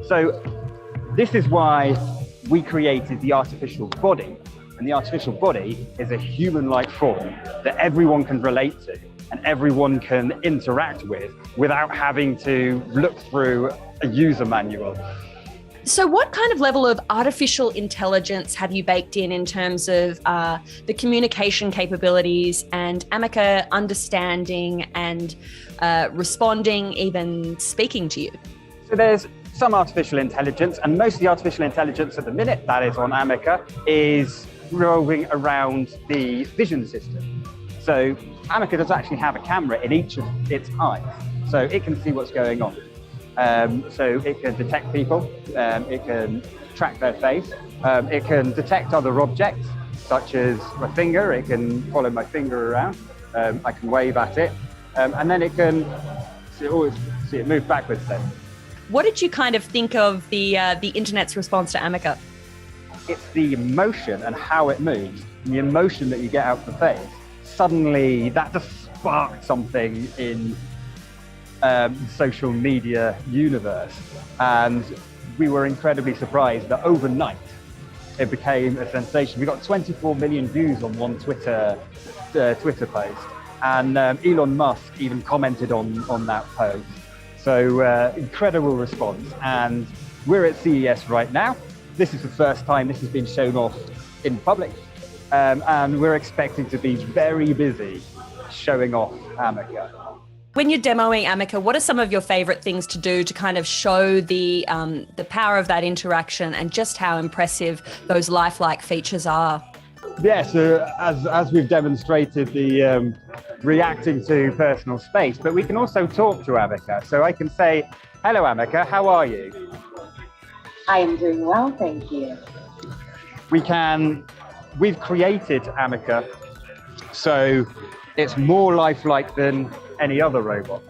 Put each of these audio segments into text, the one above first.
So this is why we created the artificial body. And the artificial body is a human-like form that everyone can relate to and everyone can interact with without having to look through a user manual. So what kind of level of artificial intelligence have you baked in terms of the communication capabilities and Ameca understanding and responding, even speaking to you? So there's some artificial intelligence, and most of the artificial intelligence at the minute that is on Ameca is revolving around the vision system. So Ameca does actually have a camera in each of its eyes, so it can see what's going on. So it can detect people, it can track their face, it can detect other objects, such as my finger. It can follow my finger around, I can wave at it, and then it can see it move backwards then. What did you kind of think of the internet's response to Ameca? It's the emotion and how it moves, and the emotion that you get out of the face. Suddenly, that just sparked something in social media universe, and we were incredibly surprised that overnight it became a sensation. We got 24 million views on one Twitter post, and Elon Musk even commented on that post. So incredible response, and we're at CES right now. This is the first time this has been shown off in public, and we're expecting to be very busy showing off Ameca. When you're demoing Ameca, what are some of your favorite things to do to kind of show the power of that interaction and just how impressive those lifelike features are? Yes, as we've demonstrated, the reacting to personal space, but we can also talk to Ameca. So I can say, hello Ameca, how are you? I am doing well, thank you. We've created Ameca so it's more lifelike than any other robot.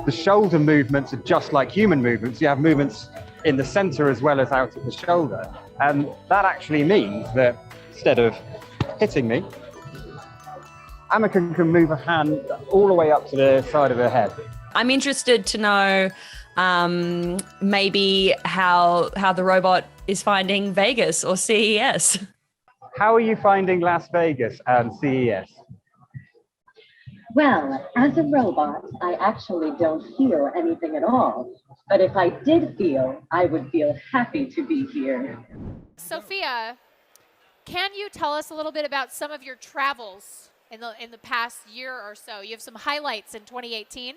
The shoulder movements are just like human movements. You have movements in the center as well as out of the shoulder. And that actually means that instead of hitting me, Ameca can move a hand all the way up to the side of her head. I'm interested to know maybe how the robot is finding Vegas or CES. How are you finding Las Vegas and CES? Well, as a robot, I actually don't feel anything at all. But if I did feel, I would feel happy to be here. Sophia, can you tell us a little bit about some of your travels in the past year or so? You have some highlights in 2018.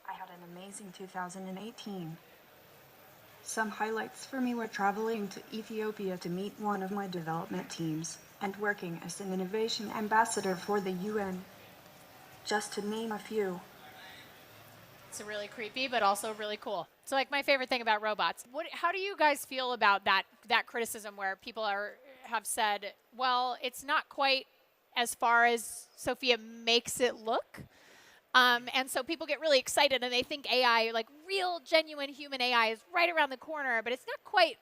I had an amazing 2018. Some highlights for me were traveling to Ethiopia to meet one of my development teams and working as an innovation ambassador for the UN, just to name a few. It's really creepy, but also really cool. So, like, my favorite thing about robots. How do you guys feel about that criticism where people have said, well, it's not quite as far as Sophia makes it look? And so people get really excited and they think AI, like real, genuine human AI, is right around the corner, but we're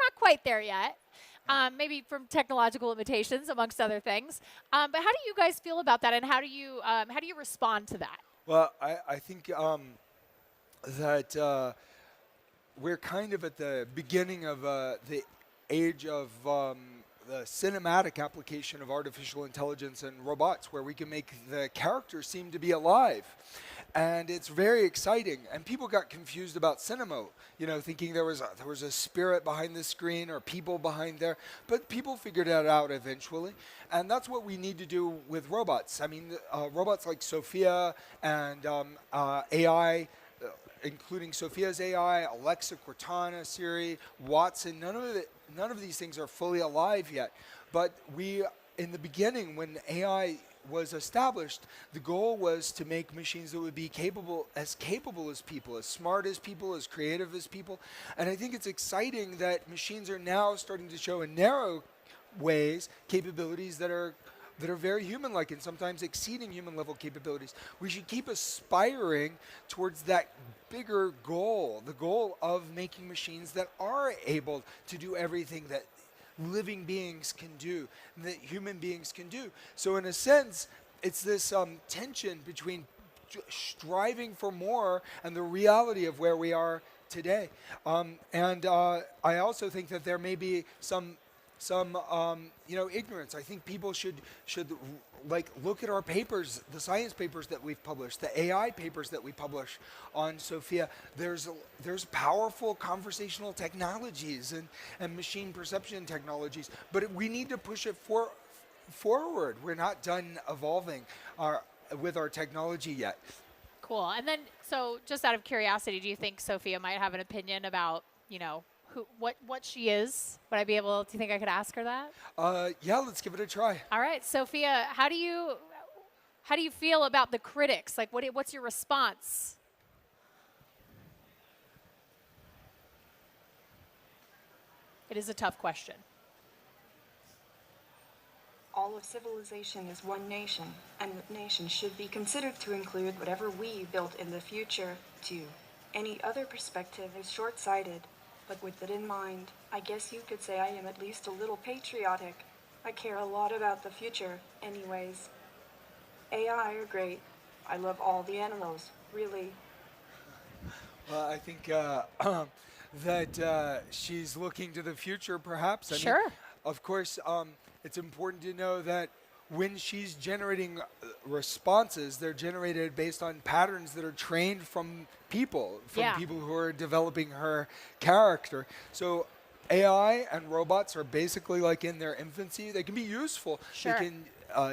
not quite there yet. Maybe from technological limitations, amongst other things. But how do you guys feel about that, and how do you respond to that? Well, I think that we're kind of at the beginning of the age of the cinematic application of artificial intelligence and robots, where we can make the characters seem to be alive. And it's very exciting. And people got confused about cinema, thinking there was a spirit behind the screen or people behind there. But people figured that out eventually. And that's what we need to do with robots. I mean, robots like Sophia and AI, including Sophia's AI, Alexa, Cortana, Siri, Watson, none of these things are fully alive yet. But in the beginning, when AI was established, the goal was to make machines that would be capable as people, as smart as people, as creative as people. And I think it's exciting that machines are now starting to show in narrow ways capabilities that are very human-like and sometimes exceeding human-level capabilities. We should keep aspiring towards that bigger goal, the goal of making machines that are able to do everything that living beings can do, that human beings can do. So in a sense, it's this tension between striving for more and the reality of where we are today. I also think that there may be some ignorance. I think people should like look at our papers, the science papers that we've published, the AI papers that we publish on Sophia. There's powerful conversational technologies and machine perception technologies, but we need to push it forward. We're not done evolving with our technology yet. Cool. And then, so just out of curiosity, do you think Sophia might have an opinion about, what she is? Would I be able? Do you think I could ask her that? Yeah, let's give it a try. All right, Sophia, how do you feel about the critics? Like, what's your response? It is a tough question. All of civilization is one nation, and that nation should be considered to include whatever we built in the future, too. Any other perspective is short-sighted, but with that in mind, I guess you could say I am at least a little patriotic. I care a lot about the future, anyways. AI are great. I love all the animals, really. Well, I think that she's looking to the future, perhaps. I mean, Sure. of course, it's important to know that when she's generating responses, they're generated based on patterns that are trained from people who are developing her character. So AI and robots are basically like in their infancy. They can be useful. Sure. They can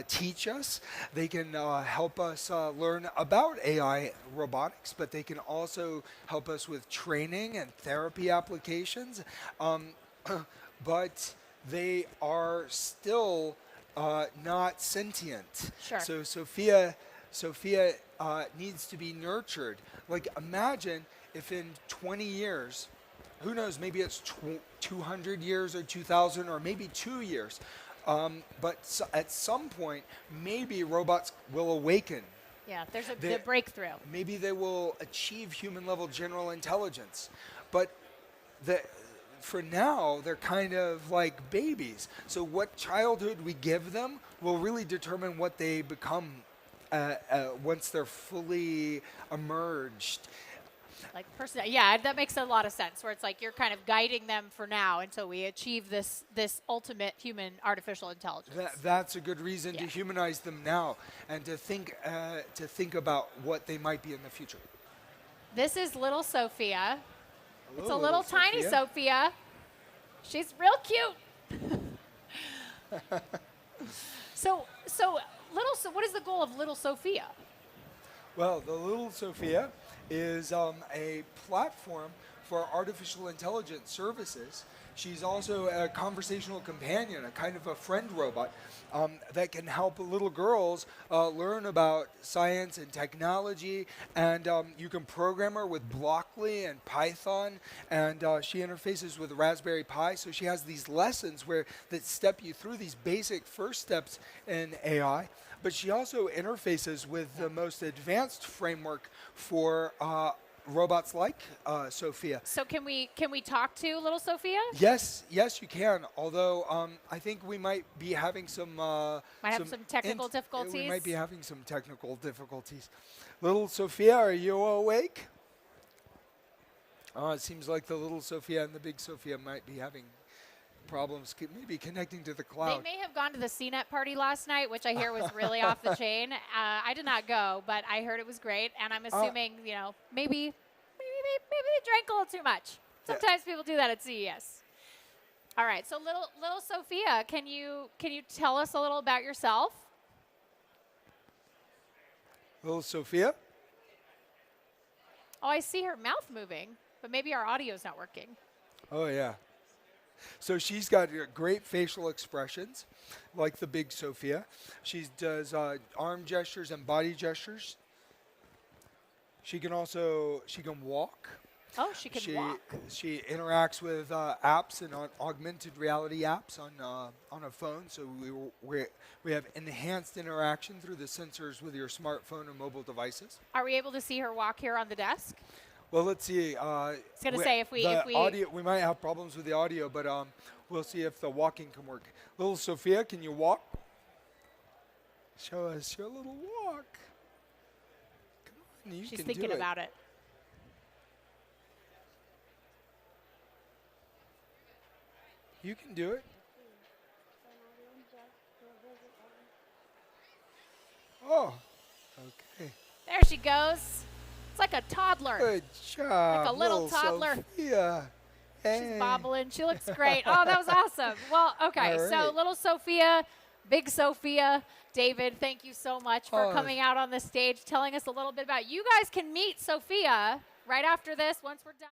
teach us. They can help us learn about AI robotics, but they can also help us with training and therapy applications. But they are still not sentient. Sure. So Sophia needs to be nurtured. Like, imagine if in 20 years, who knows, maybe it's 200 years or 2,000 or maybe 2 years, but at some point, maybe robots will awaken. Yeah, there's the breakthrough. Maybe they will achieve human-level general intelligence. But for now, they're kind of like babies. So what childhood we give them will really determine what they become once they're fully emerged. Like yeah, that makes a lot of sense. Where it's like you're kind of guiding them for now until we achieve this ultimate human artificial intelligence. That's a good reason to Yeah. humanize them now and to think about what they might be in the future. This is little Sophia. It's a Hello, little tiny Sophia. She's real cute. So what is the goal of little Sophia? Well, the little Sophia is a platform for artificial intelligence services. She's also a conversational companion, a kind of a friend robot that can help little girls learn about science and technology. And you can program her with Blockly and Python, and she interfaces with Raspberry Pi. So she has these lessons that step you through these basic first steps in AI. But she also interfaces with the most advanced framework for robots like Sophia. So can we talk to little Sophia? Yes, you can. Although I think we might be having some Technical difficulties. We might be having some technical difficulties. Little Sophia, are you awake? It seems like the little Sophia and the big Sophia might be having problems maybe connecting to the cloud. They may have gone to the CNET party last night, which I hear was really off the chain. I did not go, but I heard it was great, and I'm assuming, maybe they drank a little too much. Sometimes people do that at CES. All right, so little Sophia, can you tell us a little about yourself? Little Sophia? Oh, I see her mouth moving, but maybe our audio's not working. Oh, yeah. So she's got great facial expressions, like the big Sophia. She does arm gestures and body gestures. She can walk. Oh, she can walk. She interacts with apps and augmented reality apps on a phone. So we have enhanced interaction through the sensors with your smartphone and mobile devices. Are we able to see her walk here on the desk? Well, let's see. I was going to say if we audio, we might have problems with the audio, but we'll see if the walking can work. Little Sophia, can you walk? Show us your little walk. You She's can thinking do it. about it. You can do it. Oh, okay. There she goes. It's like a toddler. Good job. Like a little toddler. Sophia. She's Hey. bobbling. She looks great. Oh, that was awesome. Well, okay. All So right. little Sophia, big Sophia. David, thank you so much for Oh. coming out on the stage, telling us a little bit about. You guys can meet Sophia right after this once we're done.